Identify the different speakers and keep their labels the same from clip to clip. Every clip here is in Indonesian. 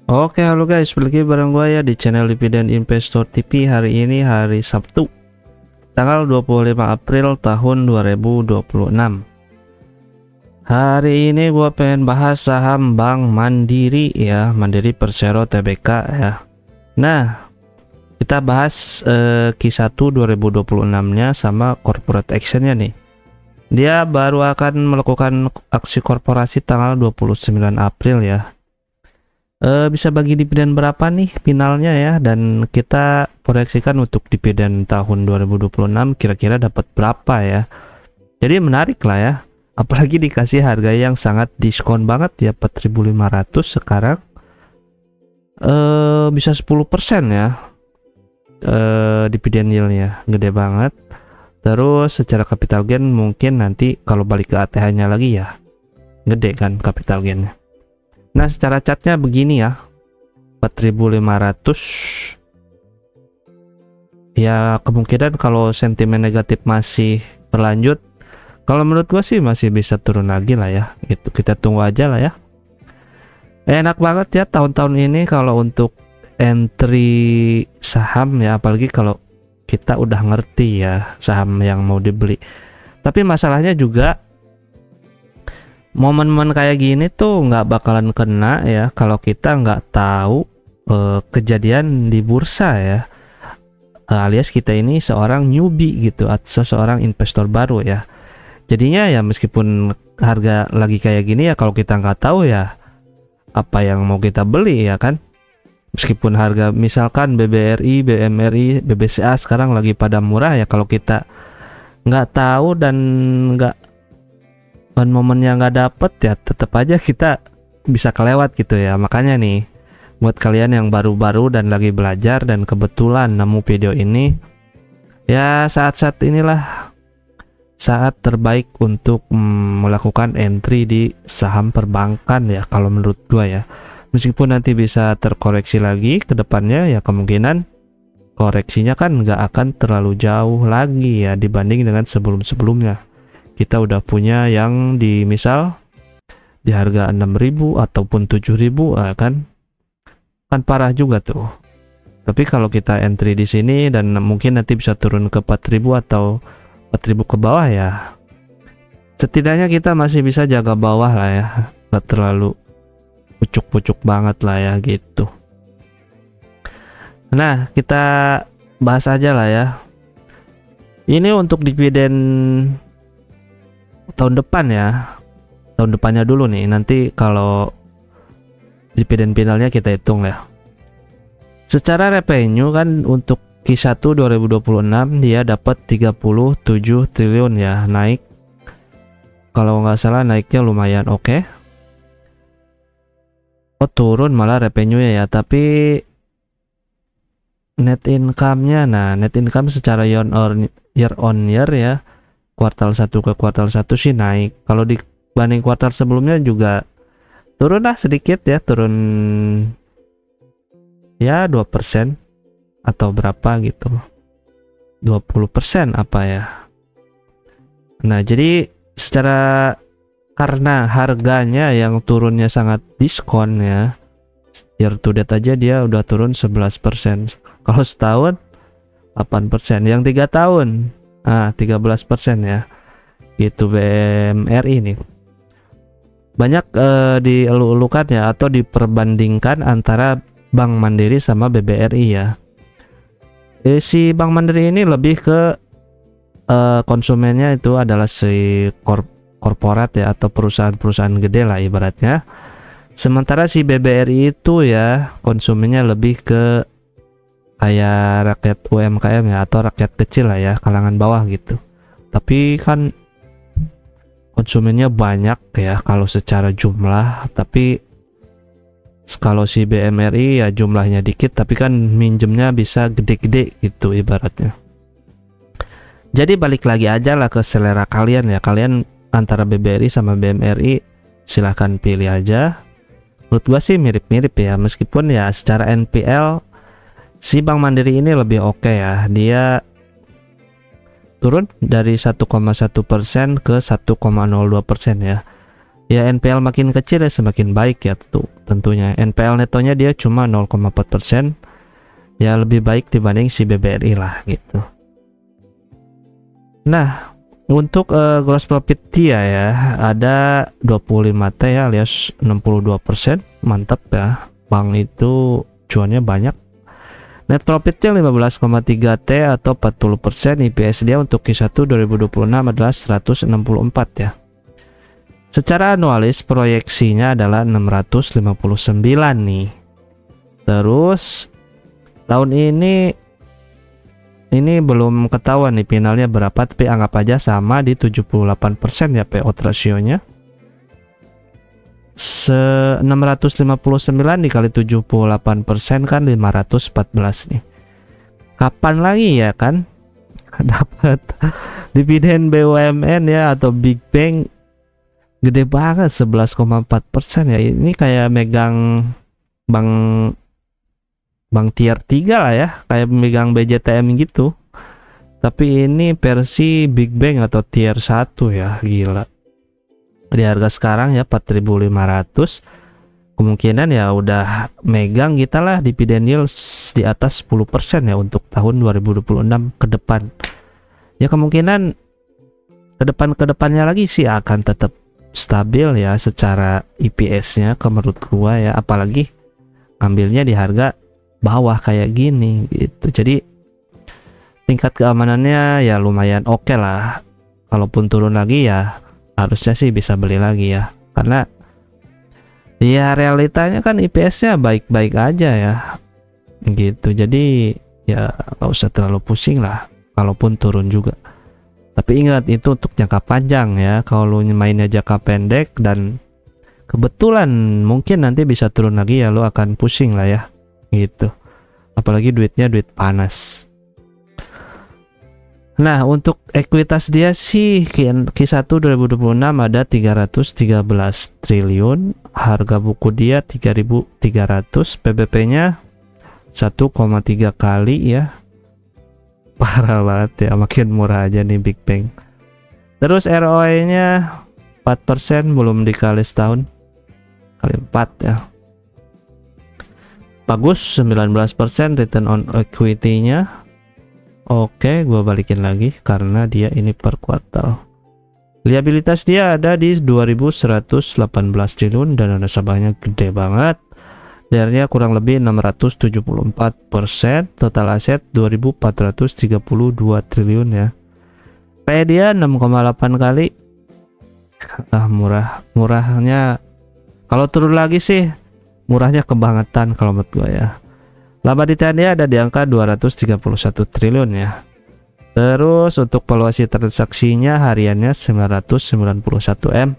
Speaker 1: Oke, halo guys, balik lagi bareng gue ya di channel Dividen Investor TV. Hari ini hari Sabtu, tanggal 25 April tahun 2026. Hari ini gue pengen bahas saham Bank Mandiri ya, Mandiri Persero Tbk ya. Nah, kita bahas Q1 2026-nya sama corporate action-nya nih. Dia baru akan melakukan aksi korporasi tanggal 29 April ya. Bisa bagi dividen berapa nih finalnya ya, dan kita proyeksikan untuk dividen tahun 2026 kira-kira dapat berapa ya. Jadi menarik lah ya, apalagi dikasih harga yang sangat diskon banget ya, 4.500 sekarang. Bisa 10% ya dividen yieldnya, gede banget. Terus secara capital gain mungkin nanti kalau balik ke ATH-nya lagi ya gede kan capital gainnya. Nah, secara chartnya begini ya, 4.500 ya, kemungkinan kalau sentimen negatif masih berlanjut, kalau menurut gua sih masih bisa turun lagi lah ya, gitu. Kita tunggu aja lah ya. Enak banget ya tahun-tahun ini kalau untuk entry saham ya, apalagi kalau kita udah ngerti ya saham yang mau dibeli. Tapi masalahnya juga momen-momen kayak gini tuh nggak bakalan kena ya kalau kita nggak tahu kejadian di bursa ya, alias kita ini seorang newbie gitu atau seorang investor baru ya. Jadinya ya meskipun harga lagi kayak gini ya, kalau kita nggak tahu ya apa yang mau kita beli ya kan. Meskipun harga misalkan BBRI, BMRI, BBCA sekarang lagi pada murah ya, kalau kita nggak tahu dan nggak momennya nggak dapet ya, tetap aja kita bisa kelewat gitu ya. Makanya nih, buat kalian yang baru-baru dan lagi belajar dan kebetulan nemu video ini ya, saat-saat inilah saat terbaik untuk melakukan entry di saham perbankan ya, kalau menurut gua ya. Meskipun nanti bisa terkoreksi lagi ke depannya ya, kemungkinan koreksinya kan nggak akan terlalu jauh lagi ya dibanding dengan sebelum-sebelumnya. Kita udah punya yang di misal di harga 6.000 ataupun 7.000 kan parah juga tuh. Tapi kalau kita entry di sini dan mungkin nanti bisa turun ke 4.000 atau 4.000 ke bawah ya, setidaknya kita masih bisa jaga bawah lah ya, nggak terlalu pucuk-pucuk banget lah ya gitu. Nah, kita bahas aja lah ya. Ini untuk dividen tahun depan ya, tahun depannya dulu nih, nanti kalau dividen finalnya kita hitung ya. Secara revenue kan untuk Q1 2026 dia dapat 37 triliun ya, naik, kalau nggak salah naiknya lumayan oke. Oh, turun malah revenue-nya ya, tapi net income-nya, nah net income secara year on year ya, kuartal 1 ke kuartal 1 sih naik. Kalau dibanding kuartal sebelumnya juga turun lah sedikit ya, turun ya 2% atau berapa gitu, 20% apa ya. Nah, jadi secara karena harganya yang turunnya sangat diskon ya, year to date aja dia udah turun 11%. Kalau setahun 8%, yang 3 tahun 13% ya, itu BMRI ini banyak dielu-elukan ya, atau diperbandingkan antara Bank Mandiri sama BBRI ya. Si Bank Mandiri ini lebih ke konsumennya itu adalah si korporat ya, atau perusahaan-perusahaan gede lah ibaratnya. Sementara si BBRI itu ya konsumennya lebih ke kayak rakyat UMKM ya, atau rakyat kecil lah ya, kalangan bawah gitu. Tapi kan konsumennya banyak ya kalau secara jumlah, tapi kalau si BMRI ya jumlahnya dikit, tapi kan minjemnya bisa gede-gede gitu ibaratnya. Jadi balik lagi aja lah ke selera kalian ya, kalian antara BBRI sama BMRI silahkan pilih aja. Menurut gua sih mirip-mirip ya, meskipun ya secara NPL si Bank Mandiri ini lebih oke ya, dia turun dari 1,1% ke 1,02% ya. Ya NPL makin kecil ya semakin baik ya tentunya. NPL netonya dia cuma 0,4%, ya lebih baik dibanding si BBRI lah gitu. Nah, untuk gross profit dia ya ada 25T ya alias 62%, mantap ya. Bank itu cuannya banyak. Net profitnya 15,3T atau 40%. IPS dia untuk Q1 2026 adalah 164 ya. Secara anualis proyeksinya adalah 659 nih. Terus tahun ini belum ketahuan nih finalnya berapa, tapi anggap aja sama di 78% ya payout rasionya. 659 dikali 78% kan 514 nih. Kapan lagi ya kan dapat dividen BUMN ya atau Big Bang gede banget 11,4% ya. Ini kayak megang bank tier 3 lah ya, kayak megang BJTM gitu. Tapi ini versi Big Bang atau tier 1 ya, gila. Di harga sekarang ya 4.500, kemungkinan ya udah megang kita lah dividen yield di atas 10% ya untuk tahun 2026 ke depan. Ya kemungkinan ke depannya lagi sih akan tetap stabil ya secara IPS-nya menurut gua ya, apalagi ambilnya di harga bawah kayak gini gitu. Jadi tingkat keamanannya ya lumayan oke lah. Kalaupun turun lagi ya harusnya sih bisa beli lagi ya, karena ya realitanya kan IPS-nya baik-baik aja ya gitu. Jadi ya nggak usah terlalu pusing lah kalaupun turun juga. Tapi ingat itu untuk jangka panjang ya. Kalau lu mainnya jangka pendek dan kebetulan mungkin nanti bisa turun lagi ya, lu akan pusing lah ya gitu. Apalagi duitnya duit panas. Nah, untuk ekuitas dia sih Q1 2026 ada 313 triliun, harga buku dia 3.300, PBP-nya 1,3 kali ya. Parah banget ya, makin murah aja nih Big Bang. Terus ROI-nya 4%, belum dikali setahun, kali 4 ya. Bagus, 19% return on equity-nya. Oke, gua balikin lagi karena dia ini per kuartal. Liabilitas dia ada di 2.118 triliun dan nasabahnya gede banget. DR-nya kurang lebih 674%, total aset 2.432 triliun ya. PE dia 6,8 kali. Murahnya kalau turun lagi sih murahnya kebangetan kalau menurut gua ya. Laba ditahannya ada di angka 231 triliun ya. Terus untuk valuasi transaksinya hariannya 991 M.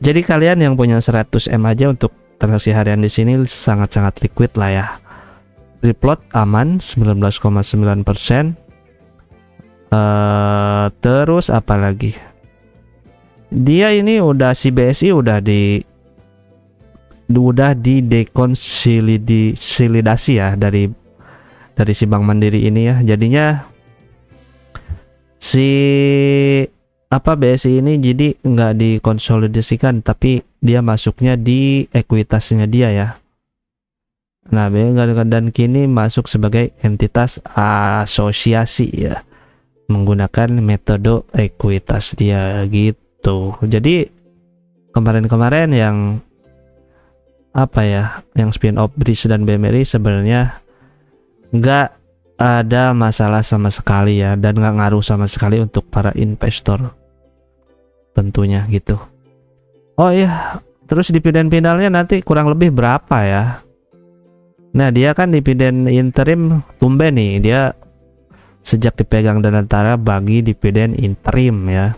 Speaker 1: Jadi kalian yang punya 100 M aja untuk transaksi harian di sini sangat-sangat liquid lah ya. Free float aman 19,9%. Terus apa lagi? Dia ini udah si BSI udah dekonsolidasi ya dari si Bank Mandiri ini ya. Jadinya si BSI ini jadi nggak dikonsolidasikan, tapi dia masuknya di ekuitasnya dia ya. Nah, dan kini masuk sebagai entitas asosiasi ya, menggunakan metode ekuitas dia gitu. Jadi kemarin-kemarin yang yang spin off BRIS dan BMRI sebenarnya nggak ada masalah sama sekali ya, dan nggak ngaruh sama sekali untuk para investor tentunya gitu. Oh iya, terus dividen finalnya nanti kurang lebih berapa ya? Nah, dia kan dividen interim tumben nih, dia sejak dipegang Danantara bagi dividen interim ya.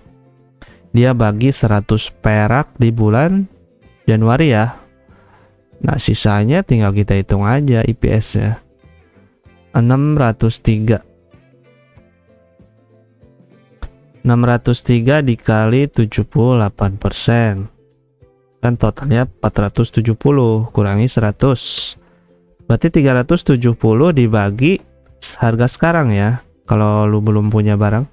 Speaker 1: Dia bagi 100 perak di bulan Januari ya. Nah, sisanya tinggal kita hitung aja IPS-nya. 603 dikali 78%. Kan totalnya 470 kurangi 100. Berarti 370 dibagi harga sekarang ya. Kalau lu belum punya barang.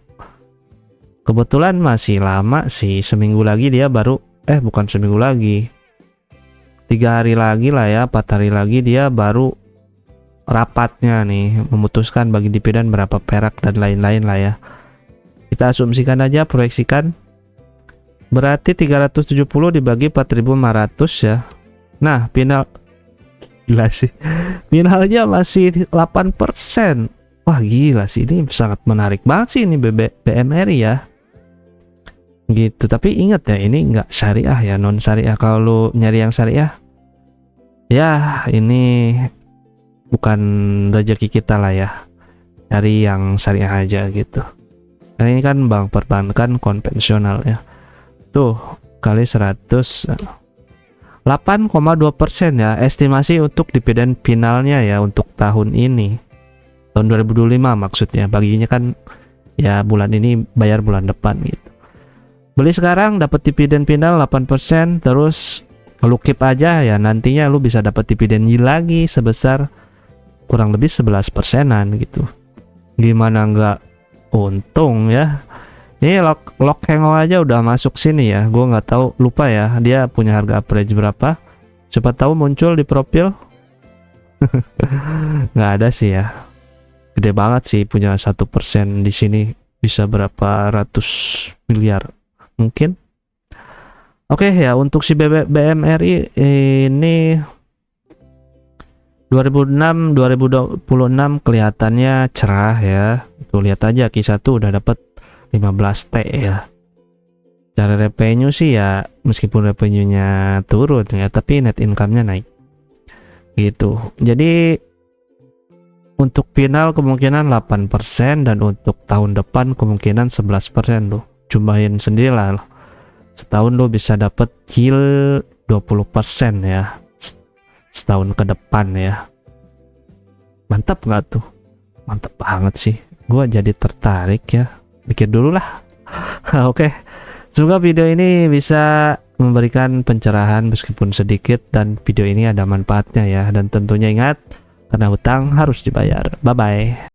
Speaker 1: Kebetulan masih lama sih, seminggu lagi dia baru bukan seminggu lagi, 3 hari lagi lah ya, 4 hari lagi dia baru rapatnya nih memutuskan bagi dividen berapa perak dan lain-lain lah ya. Kita asumsikan aja, proyeksikan, berarti 370 dibagi 4.500 ya. Nah, final gila sih, finalnya masih 8%. Wah gila sih, ini sangat menarik banget sih ini BMRI ya gitu. Tapi ingat ya, ini nggak syariah ya, non syariah. Kalau lu nyari yang syariah ya ini bukan rezeki kita lah ya, cari yang syariah aja gitu. Nah, ini kan bank perbankan konvensional ya. Tuh kali 100, 8,2% ya estimasi untuk dividen finalnya ya untuk tahun ini, tahun 2025 maksudnya. Baginya kan ya bulan ini bayar bulan depan gitu. Beli sekarang dapat dividen final 8%, terus lu keep aja ya, nantinya lu bisa dapat dividen yield lagi sebesar kurang lebih 11%-an gitu. Gimana nggak untung ya? Ini Lok Hengok aja udah masuk sini ya. Gue nggak tahu, lupa ya dia punya harga average berapa. Siapa tahu muncul di profil. Nggak ada sih ya. Gede banget sih, punya 1% di sini bisa berapa ratus miliar mungkin. Oke ya, untuk si BMRI ini 2026 kelihatannya cerah ya. Tuh lihat aja Q1 udah dapat 15T ya. Cara revenue sih ya, meskipun revenue-nya turun ya, tapi net income-nya naik gitu. Jadi untuk final kemungkinan 8% dan untuk tahun depan kemungkinan 11% loh. Cobain sendiri lah, setahun lo bisa dapat yield 20% ya setahun ke depan ya. Mantap nggak tuh? Mantap banget sih, gua jadi tertarik ya. Pikir dulu lah. Oke, semoga video ini bisa memberikan pencerahan meskipun sedikit, dan video ini ada manfaatnya ya. Dan tentunya ingat, karena hutang harus dibayar. Bye bye.